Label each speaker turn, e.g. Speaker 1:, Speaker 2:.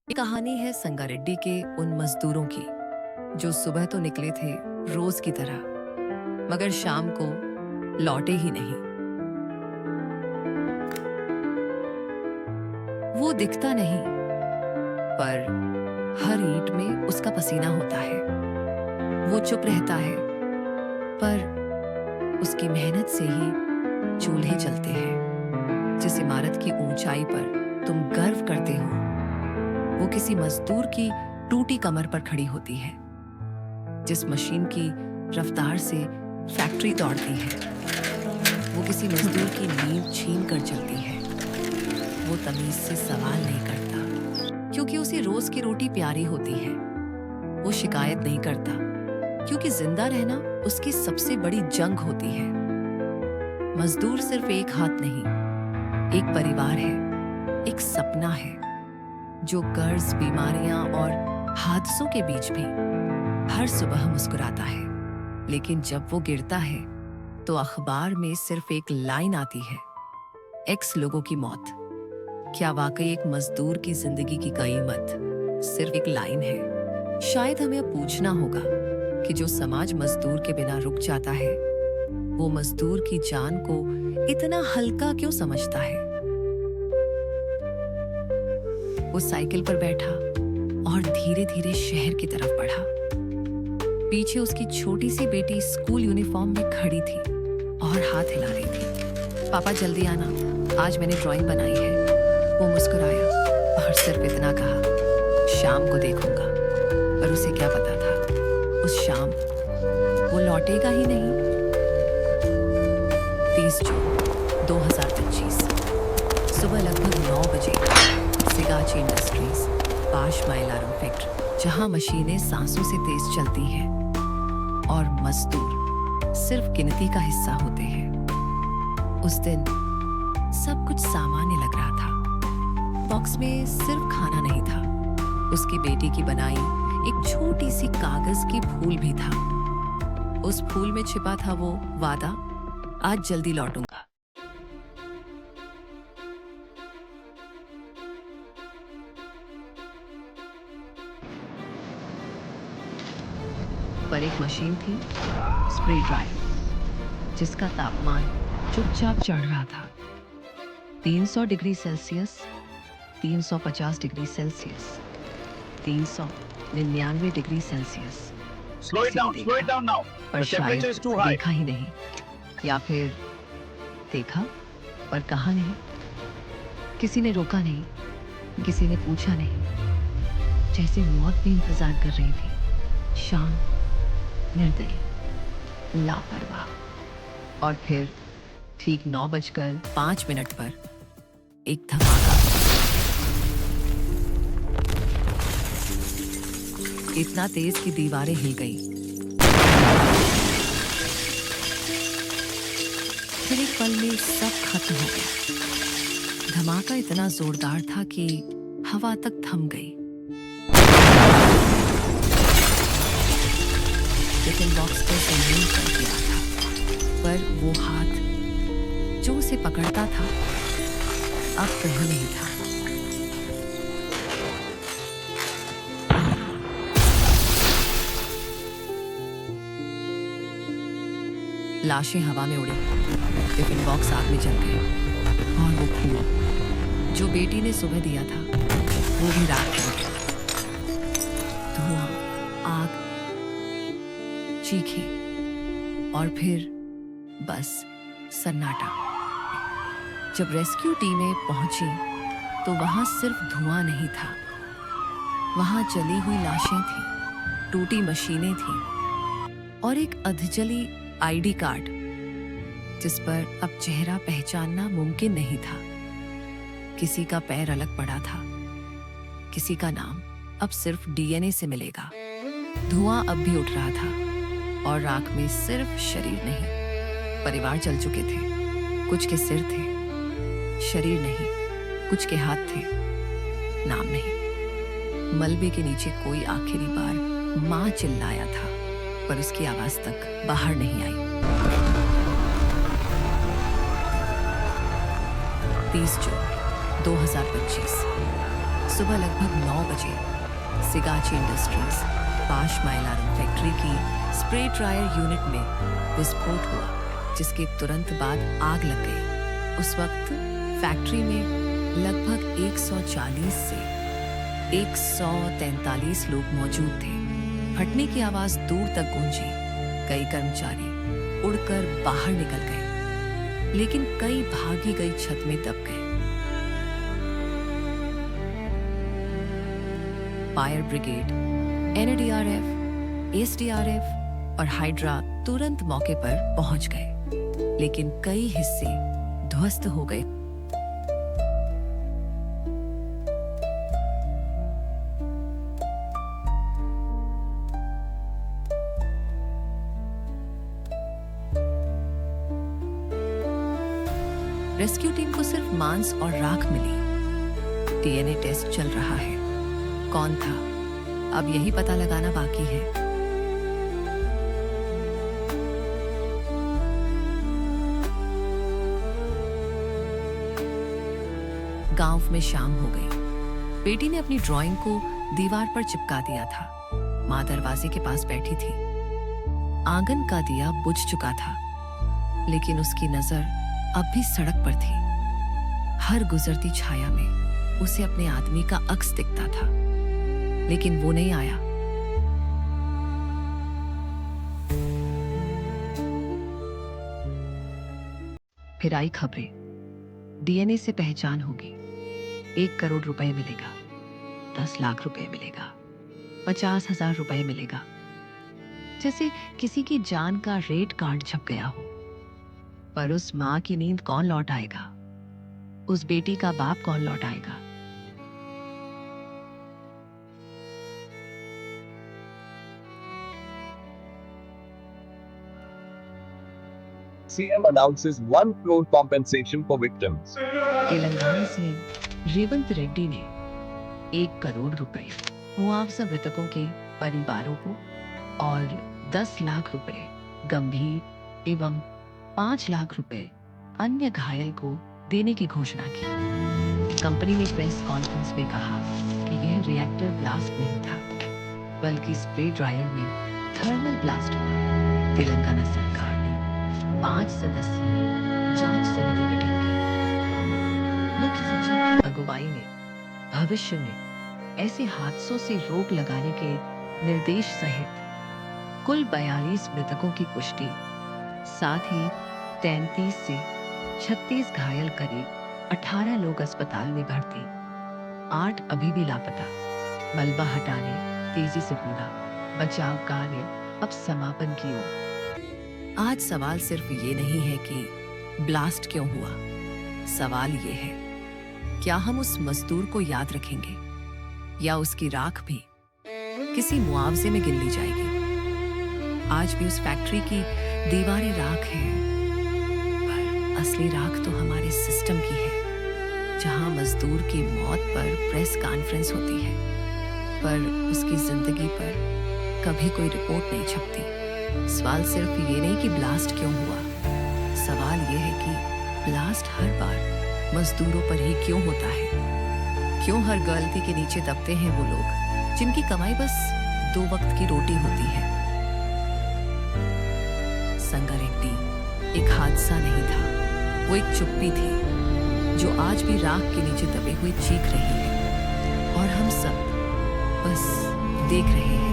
Speaker 1: ये कहानी है संगारेड्डी के उन मजदूरों की जो सुबह तो निकले थे रोज की तरह, मगर शाम को लौटे ही नहीं। वो दिखता नहीं, पर हर ईंट में उसका पसीना होता है। वो चुप रहता है, पर उसकी मेहनत से ही चूल्हे जलते हैं। जिस इमारत की ऊंचाई पर तुम गर्व करते हो, वो किसी मजदूर की टूटी कमर पर खड़ी होती है। जिस मशीन की रफ्तार से फैक्ट्री दौड़ती है, वो किसी मजदूर की नींद छीन कर चलती है। वो तमीज से सवाल नहीं करता, क्योंकि उसे रोज की रोटी प्यारी होती है। वो शिकायत नहीं करता, क्योंकि जिंदा रहना उसकी सबसे बड़ी जंग होती है। मजदूर सिर्फ एक हाथ नहीं, एक परिवार है, एक सपना है, जो कर्ज, बीमारियां और हादसों के बीच भी हर सुबह मुस्कुराता है। लेकिन जब वो गिरता है, तो अखबार में सिर्फ एक लाइन आती है, एक्स लोगों की मौत। क्या वाकई एक मजदूर की जिंदगी की कीमत सिर्फ एक लाइन है? शायद हमें अब पूछना होगा कि जो समाज मजदूर के बिना रुक जाता है, वो मजदूर की जान को इतना हल्का क्यों समझता है? वो साइकिल पर बैठा और धीरे धीरे शहर की तरफ बढ़ा। पीछे उसकी छोटी सी बेटी स्कूल यूनिफॉर्म में खड़ी थी और हाथ हिला रही थी। पापा जल्दी आना, आज मैंने ड्राइंग बनाई है। वो मुस्कुराया और सिर्फ इतना कहा, शाम को देखूंगा। पर उसे क्या पता था, उस शाम वो लौटेगा ही नहीं। 30 जून 2025 सुबह लगभग 9 बजे सिगाची इंडस्ट्रीज, पाश माइलारम फैक्ट्री, जहां मशीनें सांसों से तेज चलती हैं और मजदूर सिर्फ गिनती का हिस्सा होते हैं। उस दिन सब कुछ सामान्य लग रहा था। बॉक्स में सिर्फ खाना नहीं था, उसकी बेटी की बनाई एक छोटी सी कागज की फूल भी था। उस फूल में छिपा था वो वादा, आज जल्दी लौटूंगा। पर एक मशीन थी, स्प्रे ड्रायर, जिसका तापमान चुपचाप चढ़ रहा था। 300 degree Celsius, 350 degree Celsius, 399 degree Celsius.
Speaker 2: Slow it down now.
Speaker 1: पर
Speaker 2: The temperature is
Speaker 1: शायद
Speaker 2: too high.
Speaker 1: देखा ही नहीं, या फिर देखा पर कहा नहीं। किसी ने रोका नहीं, किसी ने पूछा नहीं, जैसे मौत भी इंतजार कर रही थी। शाम, निर्दयी, लापरवाह। और फिर ठीक 9:05 पर एक धमाका। इतना तेज कि दीवारें हिल गई। फिर एक पल में सब खत्म हो गया। धमाका इतना जोरदार था कि हवा तक थम गई। टिफिन बॉक्स पर संगीन कर दिया था, पर वो हाथ जो उसे पकड़ता था, अब कहीं नहीं था। लाशें हवा में उड़ी, टिफिन बॉक्स आग में जल गए, और वो फूल जो बेटी ने सुबह दिया था, वो भी राख हो गया। धुआं, आग, चीखें, और फिर बस सन्नाटा। जब रेस्क्यू टीमें पहुंची, तो वहां सिर्फ धुआं नहीं था, वहां जली हुई लाशें थीं, टूटी मशीनें थीं, और एक अधजली आईडी कार्ड, जिस पर अब चेहरा पहचानना मुमकिन नहीं था। किसी का पैर अलग पड़ा था, किसी का नाम अब सिर्फ डीएनए से मिलेगा। धुआं अब भी उठ रहा था, और राख में सिर्फ शरीर नहीं, परिवार जल चुके थे। कुछ के सिर थे, शरीर नहीं, कुछ के हाथ थे, नाम नहीं। मलबे के नीचे कोई आखिरी बार मां चिल्लाया था, पर उसकी आवाज तक बाहर नहीं आई। 30 जून 2025 सुबह लगभग 9 बजे Sigachi industries 5 mile iron factory की स्प्रे ड्रायर यूनिट में विस्फोट हुआ, जिसके तुरंत बाद आग लग गई। उस वक्त फैक्ट्री में लगभग 140 से 143 लोग मौजूद थे। फटने की आवाज दूर तक गूंजी। कई कर्मचारी उड़कर बाहर निकल गए, लेकिन कई भागी गई छत में दब गए। फायर ब्रिगेड, एनडीआरएफ, एसडीआरएफ और हाइड्रा तुरंत मौके पर पहुंच गए, लेकिन कई हिस्से ध्वस्त हो गए। रेस्क्यू टीम को सिर्फ मांस और राख मिली। डीएनए टेस्ट चल रहा है। कौन था, अब यही पता लगाना बाकी है। गांव में शाम हो गई। बेटी ने अपनी ड्राइंग को दीवार पर चिपका दिया था। मां दरवाजे के पास बैठी थी। आंगन का दिया बुझ चुका था, लेकिन उसकी नजर अब भी सड़क पर थी। हर गुजरती छाया में उसे अपने आदमी का अक्स दिखता था, लेकिन वो नहीं आया। फिर आई खबरें, डीएनए से पहचान होगी, 1 करोड़ रुपए मिलेगा, 10 लाख रुपए मिलेगा, 50,000 रुपए मिलेगा। जैसे किसी की जान का रेट कार्ड छप गया हो। पर उस मां की नींद कौन लौटाएगा? उस बेटी का बाप कौन लौटाएगा?
Speaker 2: CM announces 1 crore compensation for victims.
Speaker 1: Telangana से रेवंत रेड्डी ने 1 करोड़ रुपए मुआवजा मृतकों के परिवारों को और 10 लाख रुपए गंभीर एवं 5 लाख रुपए अन्य घायल को देने की घोषणा की। कंपनी ने प्रेस कॉन्फ्रेंस में कहा कि यह रिएक्टर ब्लास्ट नहीं था, बल्कि स्प्रे ड्रायर में थर्मल ब्लास्ट हुआ। तेलंगाना सरकार ने 5 सदस्यीय जांच समिति गठित की। मुख्य सचिव की अगुवाई में भविष्य में ऐसे हादसों से रोक लगाने के निर्देश सहित कुल 42 मृतकों की पुष्टि, साथ ही 33 से 36 घायल, करीब 18 लोग अस्पताल में भर्ती, 8 अभी भी लापता। मलबा हटाने तेजी से पूरा, बचाव कार्य अब समापन की ओर। आज सवाल सिर्फ ये नहीं है कि ब्लास्ट क्यों हुआ। सवाल ये है, क्या हम उस मजदूर को याद रखेंगे या उसकी राख भी किसी मुआवजे में गिन ली जाएगी? आज भी उस फैक्ट्री की दीवारें राख हैं, पर असली राख तो हमारे सिस्टम की है, जहां मजदूर की मौत पर प्रेस कॉन्फ्रेंस होती है, पर उसकी जिंदगी पर कभी कोई रिपोर्ट नहीं छपती। सवाल सिर्फ ये नहीं कि ब्लास्ट क्यों हुआ, सवाल ये है कि ब्लास्ट हर बार मजदूरों पर ही क्यों होता है? क्यों हर गलती के नीचे दबते हैं वो लोग जिनकी कमाई बस 2 वक्त की रोटी होती है? संगारेड्डी एक हादसा नहीं था, वो एक चुप्पी थी जो आज भी राख के नीचे दबे हुए चीख रही है, और हम सब बस देख रहे हैं।